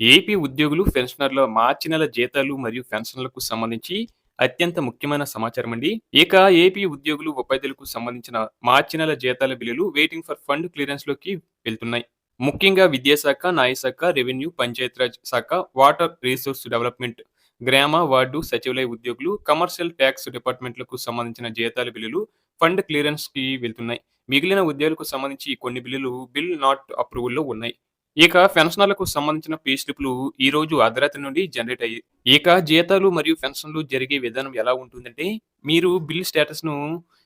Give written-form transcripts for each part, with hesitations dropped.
AP ఉద్యోగులు, పెన్షనర్ల మార్చి నెల జీతాలు మరియు పెన్షన్‌లకు సంబంధించి అత్యంత ముఖ్యమైన సమాచారం అండి. ఇక ఏపీ ఉద్యోగులు, ఉపాధ్యాయులకు సంబంధించిన మార్చి నెల జీతాల బిల్లులు వెయిటింగ్ ఫర్ ఫండ్ క్లియరెన్స్‌లోకి వెళ్తున్నాయి. ముఖ్యంగా విద్యాశాఖ, న్యాయశాఖ, రెవెన్యూ, పంచాయతీరాజ్ శాఖ, వాటర్ రిసోర్స్ డెవలప్‌మెంట్, గ్రామ, వార్డు, సచివాలయ ఉద్యోగులు, కమర్షియల్ ట్యాక్స్ డిపార్ట్‌మెంట్‌లకు సంబంధించిన జీతాల బిల్లులు ఫండ్ క్లియరెన్స్‌కి వెళ్తున్నాయి. మిగిలిన ఉద్యోగులకు సంబంధించి కొన్ని బిల్లులు బిల్ నాట్ అప్రూవల్‌లో ఉన్నాయి. ఇక పెన్షనర్లకు సంబంధించిన పే స్లిప్‌లు ఈరోజు అర్ధరాత్రి నుండి జనరేట్ అయ్యాయి. ఇక జీతాలు మరియు పెన్షన్‌లు జరిగే విధానం ఎలా ఉంటుందంటే, మీరు బిల్ స్టేటస్‌ను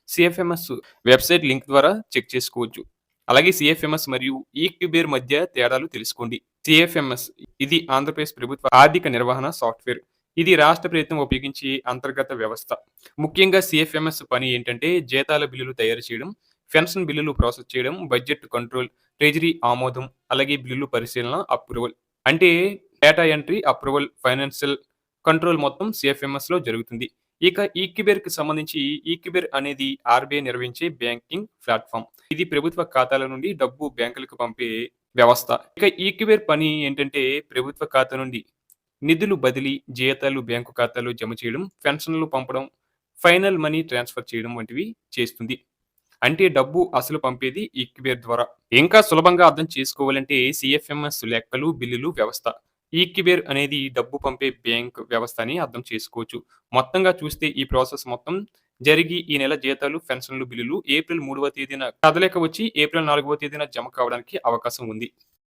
సీఎఫ్ఎంఎస్ వెబ్‌సైట్ లింక్ ద్వారా చెక్ చేసుకోవచ్చు. అలాగే సీఎఫ్ఎంఎస్ మరియు ఈక్యూబేర్ మధ్య తేడాలు తెలుసుకోండి. సీఎఫ్ఎంఎస్ ఇది ఆంధ్రప్రదేశ్ ప్రభుత్వ ఆర్థిక నిర్వహణ సాఫ్ట్‌వేర్. ఇది రాష్ట్ర ప్రభుత్వం ఉపయోగించే అంతర్గత వ్యవస్థ. ముఖ్యంగా సీఎఫ్ఎంఎస్ పని ఏంటంటే, జీతాల బిల్లులు తయారు చేయడం, పెన్షన్ బిల్లులు ప్రాసెస్ చేయడం, బడ్జెట్ కంట్రోల్, ట్రెజరీ ఆమోదం, అలాగే బిల్లులు పరిశీలన, అప్రూవల్. అంటే data entry, approval, financial control మొత్తం సీఎఫ్ఎంఎస్‌లో జరుగుతుంది. ఇక ఈక్యూబేర్‌కి సంబంధించి ఈక్యూబేర్ అనేది ఆర్‌బీఐ నిర్వహించే బ్యాంకింగ్ ప్లాట్‌ఫార్మ్. ఇది ప్రభుత్వ ఖాతాల నుండి డబ్బు బ్యాంకులకు పంపే వ్యవస్థ. ఇక ఈక్యూబేర్ పని ఏంటంటే, ప్రభుత్వ ఖాతా నుండి నిధులు బదిలీ, జీతాలు బ్యాంకు ఖాతాలో జమ చేయడం, పెన్షన్‌లు పంపడం, ఫైనల్ మనీ ట్రాన్స్‌ఫర్ చేయడం వంటివి చేస్తుంది. అంటే డబ్బు అసలు పంపేది ఈక్యూబేర్ ద్వారా. ఇంకా సులభంగా అర్థం చేసుకోవాలంటే సీఎఫ్ఎంఎస్ లెక్కలు, బిల్లులు వ్యవస్థ. ఈక్యూబేర్ అనేది డబ్బు పంపే బ్యాంక్ వ్యవస్థ అని అర్థం చేసుకోవచ్చు. మొత్తంగా చూస్తే ఈ ప్రాసెస్ మొత్తం జరిగి ఈ నెల జీతాలు, పెన్షన్లు బిల్లులు ఏప్రిల్ 3వ తేదీన కదలిక వచ్చి ఏప్రిల్ 4వ తేదీన జమ కావడానికి అవకాశం ఉంది.